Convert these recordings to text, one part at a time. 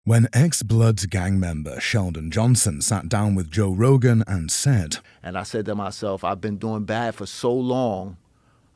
When ex-Bloods gang member Sheldon Johnson sat down with Joe Rogan and said, And I said to myself, I've been doing bad for so long,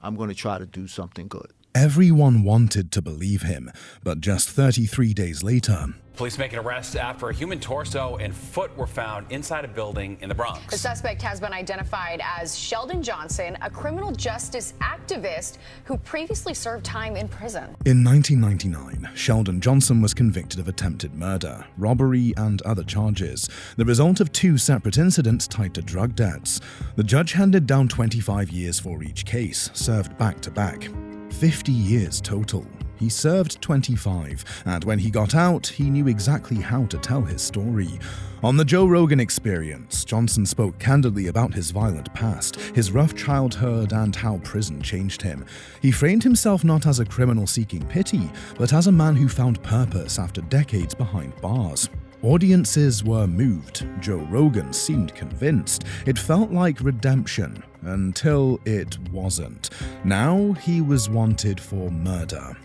I'm going to try to do something good. everyone wanted to believe him, but just 33 days later, Police make an arrest after a human torso and foot were found inside a building in the Bronx. The suspect has been identified as Sheldon Johnson, a criminal justice activist who previously served time in prison. In 1999, Sheldon Johnson was convicted of attempted murder, robbery, and other charges, the result of two separate incidents tied to drug debts. The judge handed down 25 years for each case, served back to back. 50 years total. He served 25, and when he got out, he knew exactly how to tell his story. On the Joe Rogan Experience, Johnson spoke candidly about his violent past, his rough childhood, and how prison changed him. He framed himself not as a criminal seeking pity, but as a man who found purpose after decades behind bars. Audiences were moved. Joe Rogan seemed convinced. It felt like redemption, until it wasn't. Now he was wanted for murder.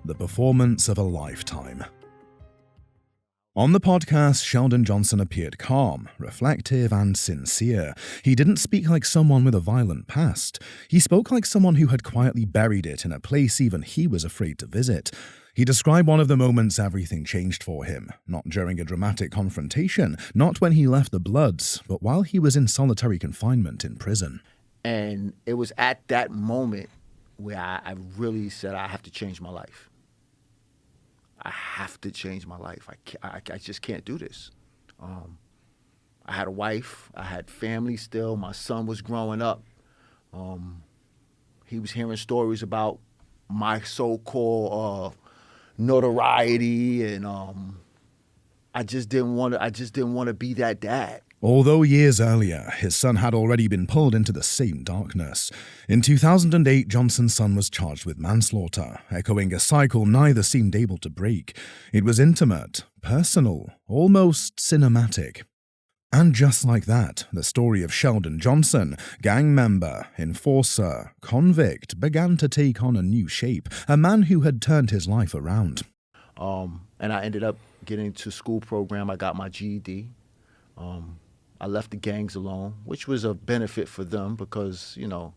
The performance of a lifetime. On the podcast, Sheldon Johnson appeared calm, reflective, and sincere. He didn't speak like someone with a violent past. He spoke like someone who had quietly buried it in a place even he was afraid to visit. He described one of the moments everything changed for him, not during a dramatic confrontation, not when he left the Bloods, but while he was in solitary confinement in prison. And it was at that moment where I really said, I have to change my life. I have to change my life. I just can't do this. I had a wife. I had family still. My son was growing up. He was hearing stories about my so-called notoriety, and I just didn't want to be that dad. Although years earlier, his son had already been pulled into the same darkness. In 2008, Johnson's son was charged with manslaughter, echoing a cycle neither seemed able to break. It was intimate, personal, almost cinematic. And just like that, the story of Sheldon Johnson, gang member, enforcer, convict, began to take on a new shape, a man who had turned his life around. And I ended up getting to school program. I got my GED. I left the gangs alone, which was a benefit for them because, you know,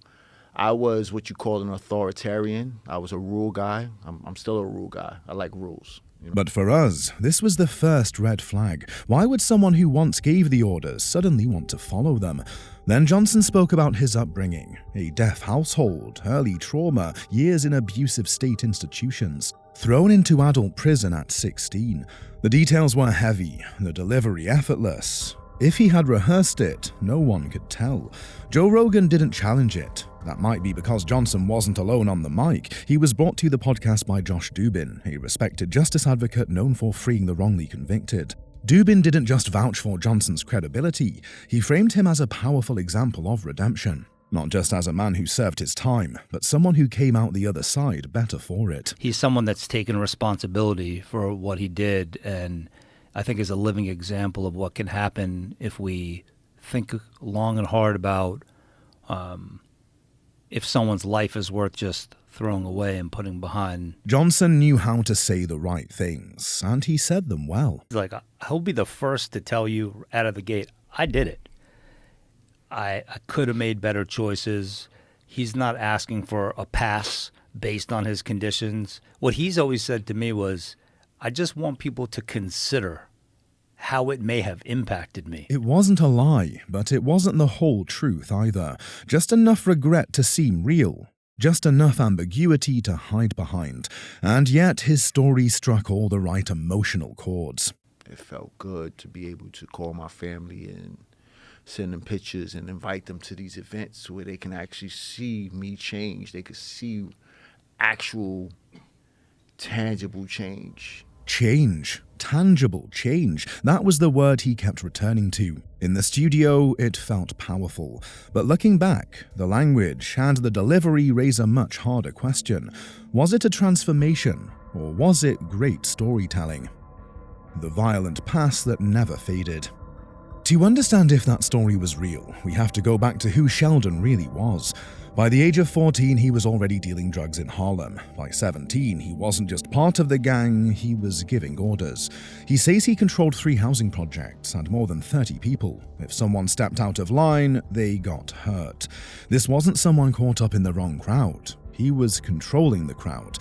I was what you call an authoritarian. I was a rule guy. I'm still a rule guy. I like rules. You know? But for us, this was the first red flag. Why would someone who once gave the orders suddenly want to follow them? Then Johnson spoke about his upbringing, a deaf household, early trauma, years in abusive state institutions, thrown into adult prison at 16. The details were heavy, the delivery effortless. If he had rehearsed it, no one could tell. Joe Rogan didn't challenge it. That might be because Johnson wasn't alone on the mic. He was brought to the podcast by Josh Dubin, a respected justice advocate known for freeing the wrongly convicted. Dubin didn't just vouch for Johnson's credibility, he framed him as a powerful example of redemption. Not just as a man who served his time, but someone who came out the other side better for it. He's someone that's taken responsibility for what he did, and I think is a living example of what can happen if we think long and hard about if someone's life is worth just throwing away and putting behind. Johnson knew how to say the right things, and he said them well. Like, he'll be the first to tell you out of the gate, I did it. I could have made better choices. He's not asking for a pass based on his conditions. What he's always said to me was, I just want people to consider how it may have impacted me. It wasn't a lie, but it wasn't the whole truth either. Just enough regret to seem real. Just enough ambiguity to hide behind. And yet his story struck all the right emotional chords. It felt good to be able to call my family and send them pictures and invite them to these events where they can actually see me change. They could see actual, tangible change. Change. Tangible change. That was the word he kept returning to. In the studio, it felt powerful. But looking back, the language and the delivery raise a much harder question. Was it a transformation, or was it great storytelling? The violent past that never faded. To understand if that story was real, we have to go back to who Sheldon really was. By the age of 14, he was already dealing drugs in Harlem. By 17, he wasn't just part of the gang, he was giving orders. He says he controlled 3 housing projects and more than 30 people. If someone stepped out of line, they got hurt. This wasn't someone caught up in the wrong crowd. He was controlling the crowd.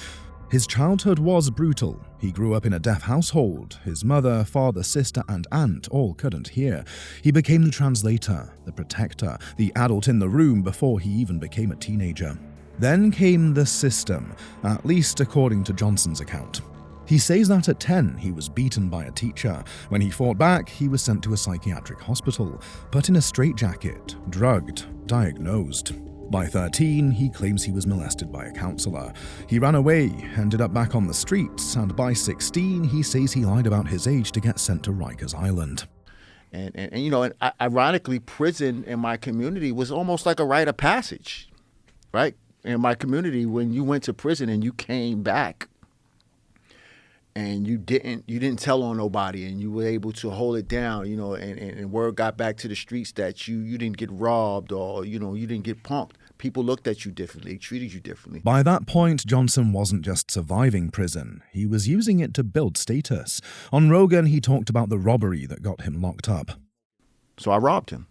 His childhood was brutal. He grew up in a deaf household. His mother, father, sister, and aunt all couldn't hear. He became the translator, the protector, the adult in the room before he even became a teenager. Then came the system, at least according to Johnson's account. He says that at 10, he was beaten by a teacher. When he fought back, he was sent to a psychiatric hospital, put in a straitjacket, drugged, diagnosed. By 13, he claims he was molested by a counselor. He ran away, ended up back on the streets, and by 16, he says he lied about his age to get sent to Rikers Island. And ironically, prison in my community was almost like a rite of passage, right? In my community, when you went to prison and you came back, and you didn't tell on nobody, and you were able to hold it down, and word got back to the streets that you didn't get robbed, or you didn't get punked. People looked at you differently, treated you differently. By that point, Johnson wasn't just surviving prison, he was using it to build status. On Rogan, he talked about the robbery that got him locked up. So I robbed him,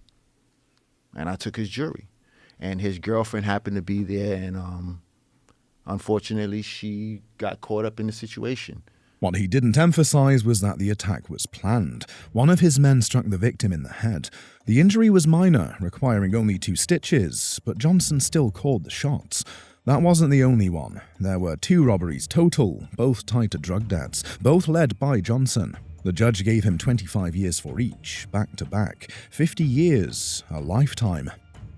and I took his jewelry, and his girlfriend happened to be there, and unfortunately, she got caught up in the situation. What he didn't emphasize was that the attack was planned. One of his men struck the victim in the head. The injury was minor, requiring only 2 stitches, but Johnson still called the shots. That wasn't the only one. There were 2 robberies total, both tied to drug debts, both led by Johnson. The judge gave him 25 years for each, back to back. 50 years, a lifetime.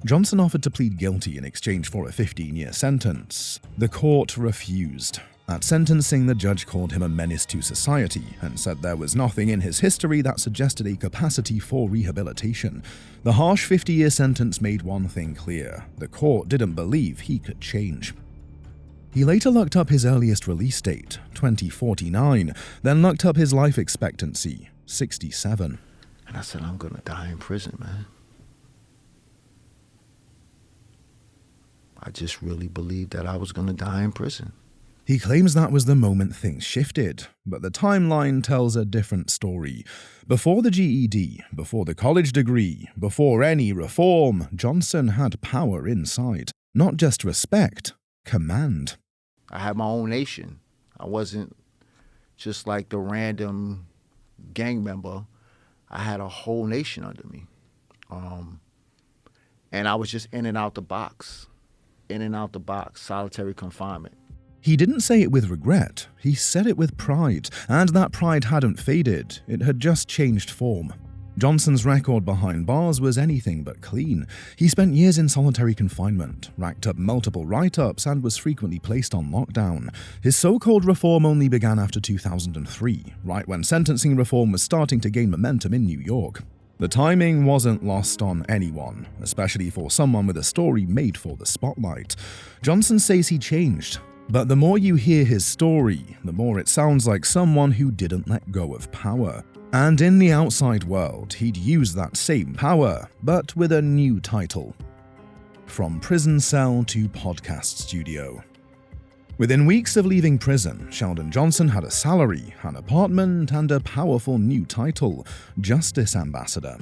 Johnson offered to plead guilty in exchange for a 15-year sentence. The court refused. At sentencing, the judge called him a menace to society and said there was nothing in his history that suggested a capacity for rehabilitation. The harsh 50-year sentence made one thing clear: the court didn't believe he could change. He later looked up his earliest release date, 2049, then looked up his life expectancy, 67. And I said, I'm going to die in prison, man. I just really believed that I was going to die in prison. He claims that was the moment things shifted, but the timeline tells a different story. Before the GED, before the college degree, before any reform, Johnson had power inside. Not just respect, command. I had my own nation. I wasn't just like the random gang member. I had a whole nation under me. And I was just in and out the box, solitary confinement. He didn't say it with regret, he said it with pride, and that pride hadn't faded, it had just changed form. Johnson's record behind bars was anything but clean. He spent years in solitary confinement, racked up multiple write-ups, and was frequently placed on lockdown. His so-called reform only began after 2003, right when sentencing reform was starting to gain momentum in New York. The timing wasn't lost on anyone, especially for someone with a story made for the spotlight. Johnson says he changed. But the more you hear his story, the more it sounds like someone who didn't let go of power. And in the outside world, he'd use that same power, but with a new title. From prison cell to podcast studio. Within weeks of leaving prison, Sheldon Johnson had a salary, an apartment, and a powerful new title, Justice Ambassador.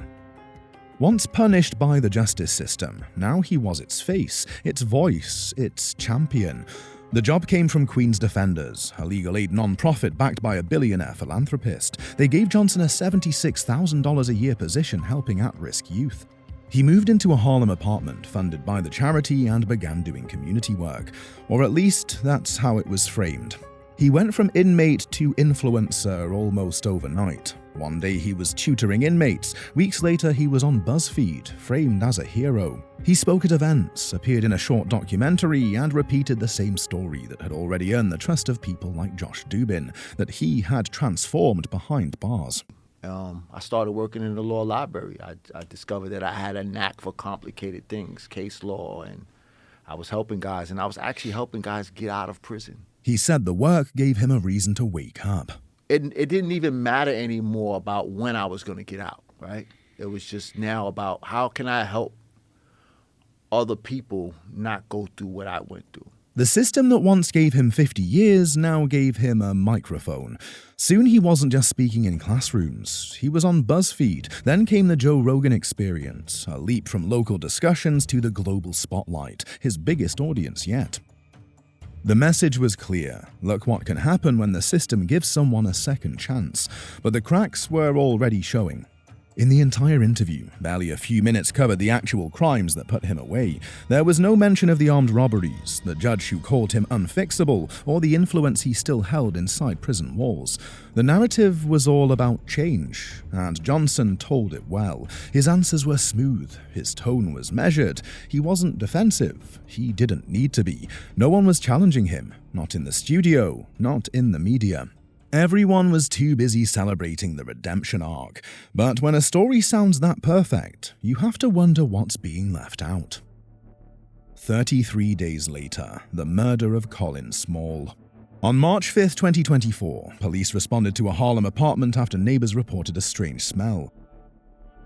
Once punished by the justice system, now he was its face, its voice, its champion. The job came from Queen's Defenders, a legal aid non-profit backed by a billionaire philanthropist. They gave Johnson a $76,000 a year position helping at-risk youth. He moved into a Harlem apartment funded by the charity and began doing community work, or at least that's how it was framed. He went from inmate to influencer almost overnight. One day he was tutoring inmates, weeks later he was on BuzzFeed, framed as a hero. He spoke at events, appeared in a short documentary, and repeated the same story that had already earned the trust of people like Josh Dubin, that he had transformed behind bars. I started working in the law library. I discovered that I had a knack for complicated things, case law, and I was helping guys, and I was actually helping guys get out of prison. He said the work gave him a reason to wake up. It didn't even matter anymore about when I was going to get out, right? It was just now about how can I help other people not go through what I went through. The system that once gave him 50 years now gave him a microphone. Soon he wasn't just speaking in classrooms, he was on BuzzFeed. Then came the Joe Rogan Experience, a leap from local discussions to the global spotlight, his biggest audience yet. The message was clear. Look what can happen when the system gives someone a second chance. But the cracks were already showing. In the entire interview, barely a few minutes covered the actual crimes that put him away. There was no mention of the armed robberies, the judge who called him unfixable, or the influence he still held inside prison walls. The narrative was all about change, and Johnson told it well. His answers were smooth, his tone was measured. He wasn't defensive, he didn't need to be. No one was challenging him, not in the studio, not in the media. Everyone was too busy celebrating the redemption arc, but when a story sounds that perfect, you have to wonder what's being left out. 33 days later, the murder of Colin Small. On March 5, 2024, police responded to a Harlem apartment after neighbors reported a strange smell.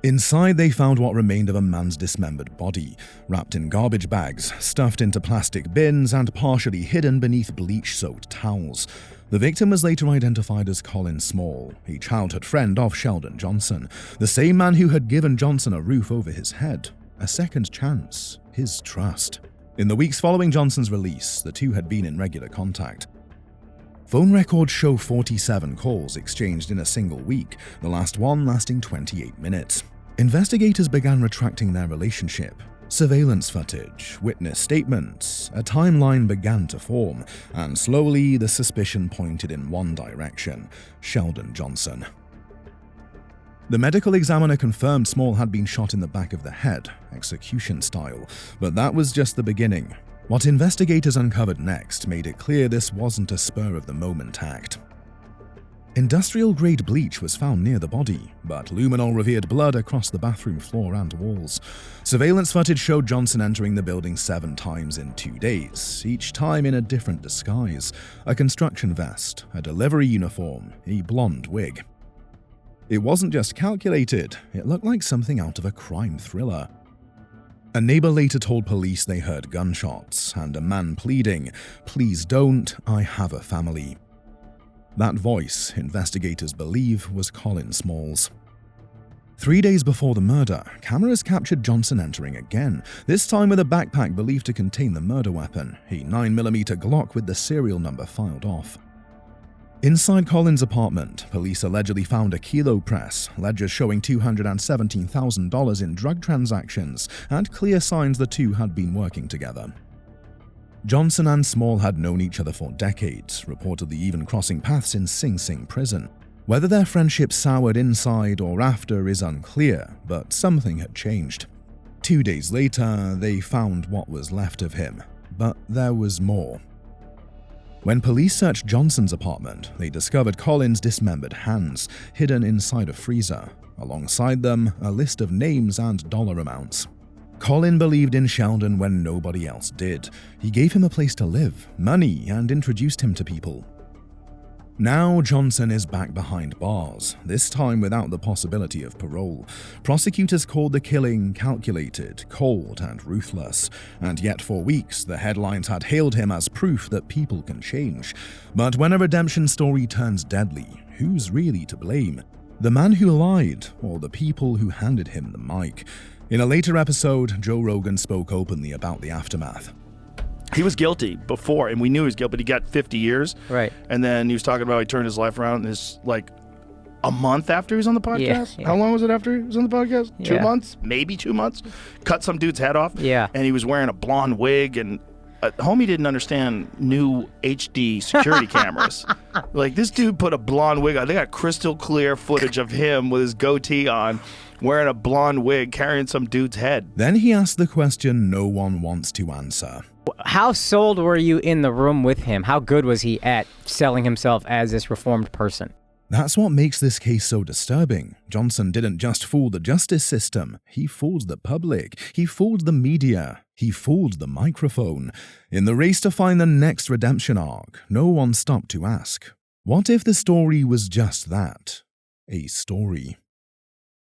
Inside, they found what remained of a man's dismembered body, wrapped in garbage bags, stuffed into plastic bins, and partially hidden beneath bleach-soaked towels. The victim was later identified as Colin Small, a childhood friend of Sheldon Johnson, the same man who had given Johnson a roof over his head, a second chance, his trust. In the weeks following Johnson's release, the two had been in regular contact. Phone records show 47 calls exchanged in a single week, the last one lasting 28 minutes. Investigators began retracting their relationship. Surveillance footage, witness statements, a timeline began to form, and slowly the suspicion pointed in one direction: Sheldon Johnson. The medical examiner confirmed Small had been shot in the back of the head, execution style, but that was just the beginning. What investigators uncovered next made it clear this wasn't a spur-of-the-moment act. Industrial-grade bleach was found near the body, but luminol-revered blood across the bathroom floor and walls. Surveillance footage showed Johnson entering the building 7 times in 2 days, each time in a different disguise: a construction vest, a delivery uniform, a blonde wig. It wasn't just calculated, it looked like something out of a crime thriller. A neighbor later told police they heard gunshots and a man pleading, "Please don't, I have a family." That voice, investigators believe, was Colin Small's. 3 days before the murder, cameras captured Johnson entering again, this time with a backpack believed to contain the murder weapon, a 9mm Glock with the serial number filed off. Inside Colin's apartment, police allegedly found a kilo press, ledgers showing $217,000 in drug transactions, and clear signs the two had been working together. Johnson and Small had known each other for decades, reportedly even crossing paths in Sing Sing prison. Whether their friendship soured inside or after is unclear, but something had changed. 2 days later, they found what was left of him, but there was more. When police searched Johnson's apartment, they discovered Colin's dismembered hands, hidden inside a freezer. Alongside them, a list of names and dollar amounts. Colin believed in Sheldon when nobody else did. He gave him a place to live, money, and introduced him to people. Now Johnson is back behind bars, this time without the possibility of parole. Prosecutors called the killing calculated, cold, and ruthless, and yet for weeks the headlines had hailed him as proof that people can change. But when a redemption story turns deadly, who's really to blame? The man who lied, or the people who handed him the mic? In a later episode, Joe Rogan spoke openly about the aftermath. He was guilty before, and we knew he was guilty, but he got 50 years. Right. And then he was talking about he turned his life around, and it's like a month after he was on the podcast? Yeah. How long was it after he was on the podcast? Yeah. 2 months? Maybe 2 months? Cut some dude's head off. Yeah. And he was wearing a blonde wig, and homie didn't understand new HD security cameras. Like, this dude put a blonde wig on. They got crystal clear footage of him with his goatee on, wearing a blonde wig, carrying some dude's head. Then he asked the question no one wants to answer. How sold were you in the room with him? How good was he at selling himself as this reformed person? That's what makes this case so disturbing. Johnson didn't just fool the justice system, he fooled the public, he fooled the media, he fooled the microphone. In the race to find the next redemption arc, no one stopped to ask, what if the story was just that? A story.